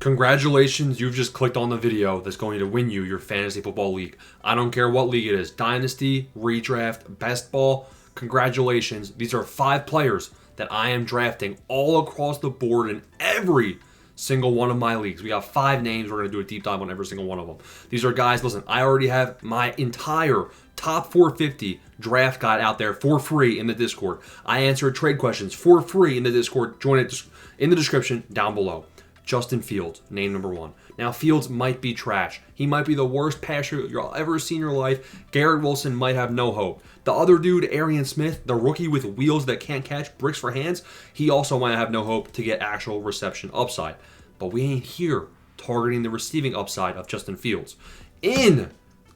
Congratulations, you've just clicked on the video that's going to win you your fantasy football league. I don't care what league it is, Dynasty, Redraft, Best Ball, congratulations. These are 5 players that I am drafting all across the board in every single one of my leagues. We got 5 names. We're going to do a deep dive on every single one of them. These are guys, listen, I already have my entire top 450 draft guide out there for free in the Discord. I answer trade questions for free in the Discord. Join it in the description down below. Justin Fields, name number 1. Now, Fields might be trash. He might be the worst passer you'll ever see in your life. Garrett Wilson might have no hope. The other dude, Arian Smith, the rookie with wheels that can't catch bricks for hands, he also might have no hope to get actual reception upside. But we ain't here targeting the receiving upside of Justin Fields. In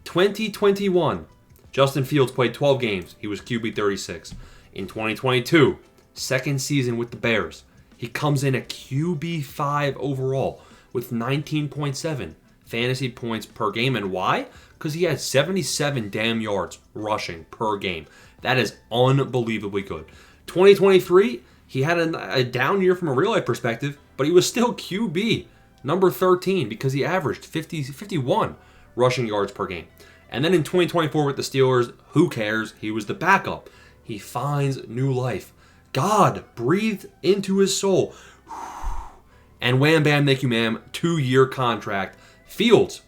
2021, Justin Fields played 12 games. He was QB 36. In 2022, second season with the Bears, he comes in at QB 5 overall with 19.7 fantasy points per game. And why? Because he had 77 damn yards rushing per game. That is unbelievably good. 2023, he had a down year from a real life perspective, but he was still QB number 13 because he averaged 51 rushing yards per game. And then in 2024 with the Steelers, who cares? He was the backup. He finds new life. God breathed into his soul. And wham bam, thank you ma'am, 2-year contract. Fields,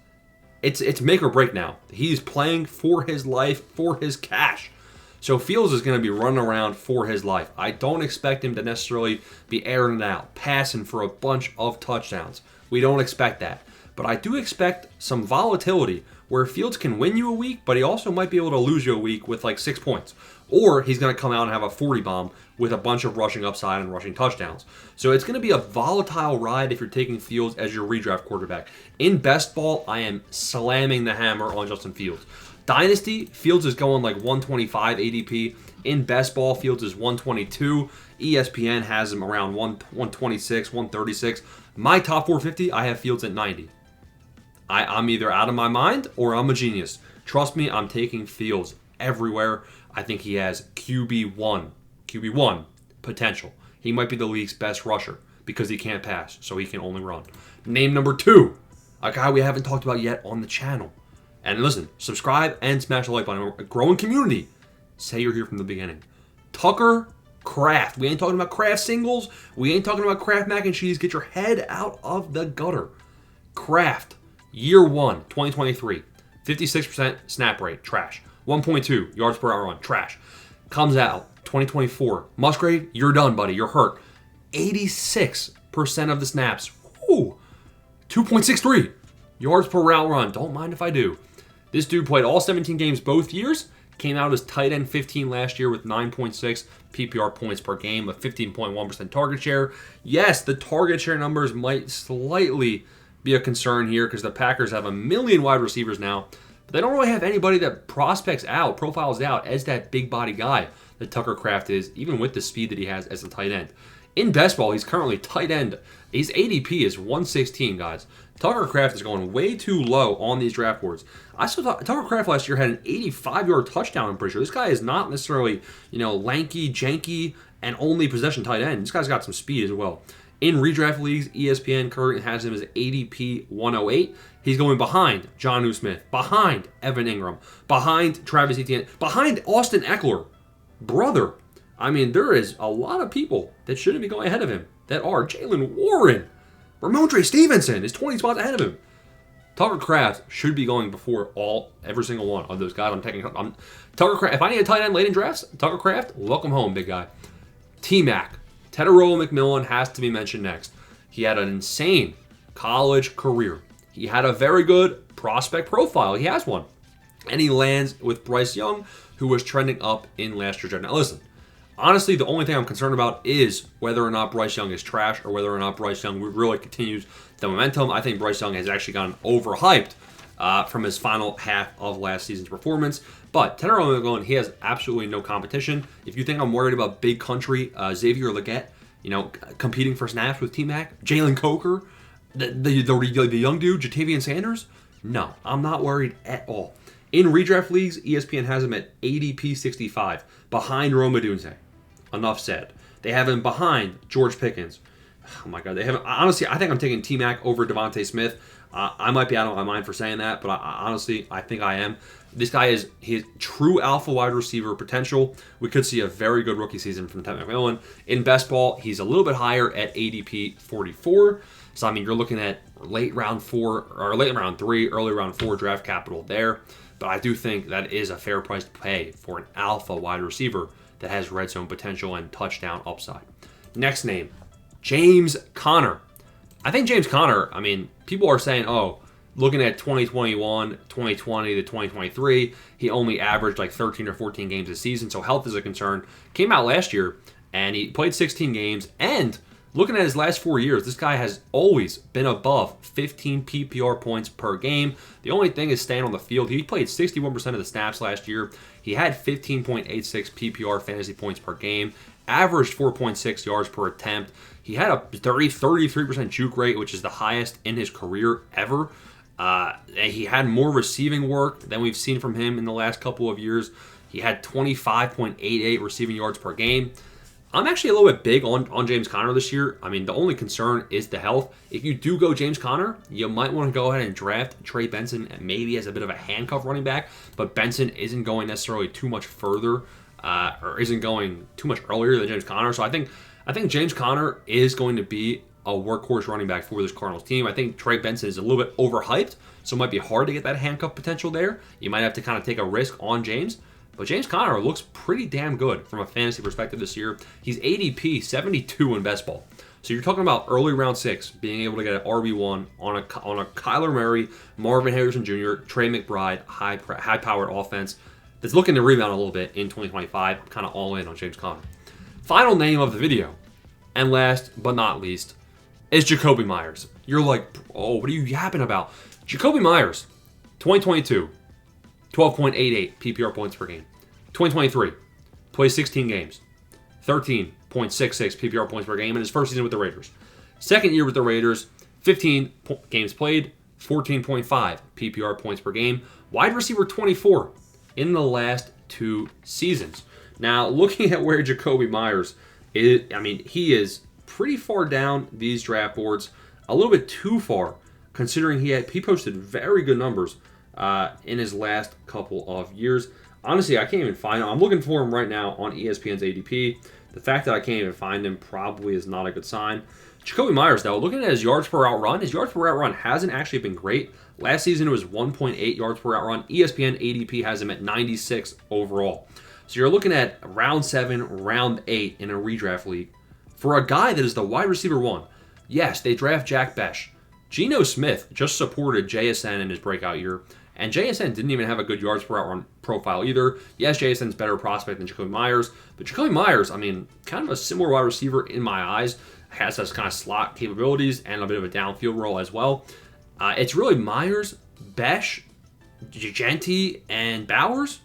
it's make or break now. He's playing for his life, for his cash. So Fields is going to be running around for his life. I don't expect him to necessarily be airing it out, passing for a bunch of touchdowns. We don't expect that. But I do expect some volatility where Fields can win you a week, but he also might be able to lose you a week with like 6 points. Or he's going to come out and have a 40 bomb with a bunch of rushing upside and rushing touchdowns. So it's going to be a volatile ride if you're taking Fields as your redraft quarterback. In best ball, I am slamming the hammer on Justin Fields. Dynasty, Fields is going like 125 ADP. In best ball, Fields is 122. ESPN has him around 126, 136. My top 450, I have Fields at 90. I'm either out of my mind or I'm a genius. Trust me, I'm taking Fields everywhere. I think he has QB1 potential. He might be the league's best rusher because he can't pass, so he can only run. Name number 2, a guy we haven't talked about yet on the channel. And listen, subscribe and smash the like button. We're a growing community. Say you're here from the beginning. Tucker Kraft. We ain't talking about Kraft singles. We ain't talking about Kraft mac and cheese. Get your head out of the gutter. Kraft, year 1, 2023. 56% snap rate, trash. 1.2 yards per hour run, trash. Comes out 2024. Musgrave, you're done, buddy. You're hurt. 86% of the snaps. Woo! 2.63 yards per route run. Don't mind if I do. This dude played all 17 games both years. Came out as tight end 15 last year with 9.6 PPR points per game, a 15.1% target share. Yes, the target share numbers might slightly be a concern here because the Packers have a million wide receivers now. But they don't really have anybody that profiles out as that big body guy that Tucker Kraft is, even with the speed that he has as a tight end. In best ball, he's currently tight end. His ADP is 116, guys. Tucker Kraft is going way too low on these draft boards. I saw Tucker Kraft last year had an 85-yard touchdown, I'm pretty sure. This guy is not necessarily, lanky, janky, and only possession tight end. This guy's got some speed as well. In redraft leagues, ESPN currently has him as ADP 108. He's going behind Jonnu Smith, behind Evan Ingram, behind Travis Etienne, behind Austin Eckler. Brother, I mean, there is a lot of people that shouldn't be going ahead of him that are. Jalen Warren, Ramondre Stevenson is 20 spots ahead of him. Tucker Kraft should be going before every single one of those guys. Tucker Kraft. If I need a tight end late in drafts, Tucker Kraft, welcome home, big guy. T-Mac, Tedero McMillan has to be mentioned next. He had an insane college career. He had a very good prospect profile. He has one. And he lands with Bryce Young, who was trending up in last year's draft. Now listen, honestly, the only thing I'm concerned about is whether or not Bryce Young is trash or whether or not Bryce Young really continues the momentum. I think Bryce Young has actually gotten overhyped from his final half of last season's performance. But Tedero McMillan, he has absolutely no competition. If you think I'm worried about big country, Xavier Legette, competing for snaps with T-Mac, Jalen Coker, the young dude, Jatavian Sanders, no, I'm not worried at all. In redraft leagues, ESPN has him at ADP 65, behind Rome Odunze. Enough said. They have him behind George Pickens, Oh my God, they haven't. Honestly, I think I'm taking T-Mac over Devontae Smith. I might be out of my mind for saying that, but honestly, I think I am. This guy is true alpha wide receiver potential. We could see a very good rookie season from Ted McMillan. In best ball, he's a little bit higher at ADP 44. So, I mean, you're looking at late round 4 or late round 3, early round 4 draft capital there. But I do think that is a fair price to pay for an alpha wide receiver that has red zone potential and touchdown upside. Next name, James Conner. I think James Conner, I mean, people are saying, oh, looking at 2021, 2020 to 2023, he only averaged like 13 or 14 games a season, so health is a concern. Came out last year, and he played 16 games, and looking at his last 4 years, this guy has always been above 15 PPR points per game. The only thing is staying on the field. He played 61% of the snaps last year. He had 15.86 PPR fantasy points per game, averaged 4.6 yards per attempt. He had a 33% juke rate, which is the highest in his career ever. He had more receiving work than we've seen from him in the last couple of years. He had 25.88 receiving yards per game. I'm actually a little bit big on James Conner this year. I mean, the only concern is the health. If you do go James Conner, you might want to go ahead and draft Trey Benson maybe as a bit of a handcuff running back, but Benson isn't going necessarily too much further or isn't going too much earlier than James Conner. So I think James Conner is going to be a workhorse running back for this Cardinals team. I think Trey Benson is a little bit overhyped, so it might be hard to get that handcuff potential there. You might have to kind of take a risk on James. But James Conner looks pretty damn good from a fantasy perspective this year. He's ADP 72 in best ball. So you're talking about early round 6 being able to get an RB1 on a Kyler Murray, Marvin Harrison Jr., Trey McBride, high-powered offense that's looking to rebound a little bit in 2025. Kind of all in on James Conner. Final name of the video, and last but not least, is Jakobi Meyers. You're like, oh, what are you yapping about? Jakobi Meyers, 2022. 12.88 PPR points per game. 2023, plays 16 games. 13.66 PPR points per game in his first season with the Raiders. Second year with the Raiders, 15 games played, 14.5 PPR points per game. Wide receiver 24 in the last 2 seasons. Now, looking at where Jakobi Meyers is, I mean, he is pretty far down these draft boards. A little bit too far, considering he posted very good numbers in his last couple of years. Honestly, I can't even find him. I'm looking for him right now on ESPN's ADP. The fact that I can't even find him probably is not a good sign. Jakobi Meyers, though, looking at his yards per route run, his yards per route run hasn't actually been great. Last season, it was 1.8 yards per route run. ESPN ADP has him at 96 overall. So you're looking at round 7, round 8 in a redraft league. For a guy that is the wide receiver 1, yes, they draft Jack Besh. Geno Smith just supported JSN in his breakout year. And JSN didn't even have a good yards per route run profile either. Yes, JSN's better prospect than Jakobi Meyers. But Jakobi Meyers, I mean, kind of a similar wide receiver in my eyes. Has those kind of slot capabilities and a bit of a downfield role as well. It's really Meyers, Besh, Gigenti, and Bowers.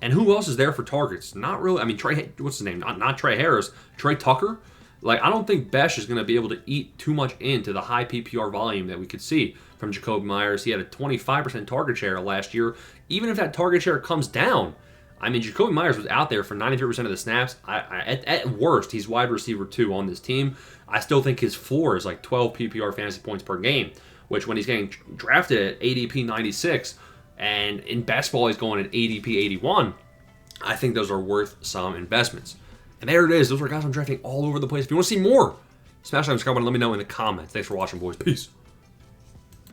And who else is there for targets? Not really. I mean, what's his name? Not Trey Harris. Trey Tucker. Like, I don't think Besh is going to be able to eat too much into the high PPR volume that we could see from Jakobi Meyers. He had a 25% target share last year. Even if that target share comes down, I mean, Jakobi Meyers was out there for 93% of the snaps. At worst, he's wide receiver 2 on this team. I still think his floor is like 12 PPR fantasy points per game, which when he's getting drafted at ADP 96 and in best ball he's going at ADP 81, I think those are worth some investments. And there it is. Those are guys I'm drafting all over the place. If you want to see more, smash that subscribe button and let me know in the comments. Thanks for watching, boys. Peace.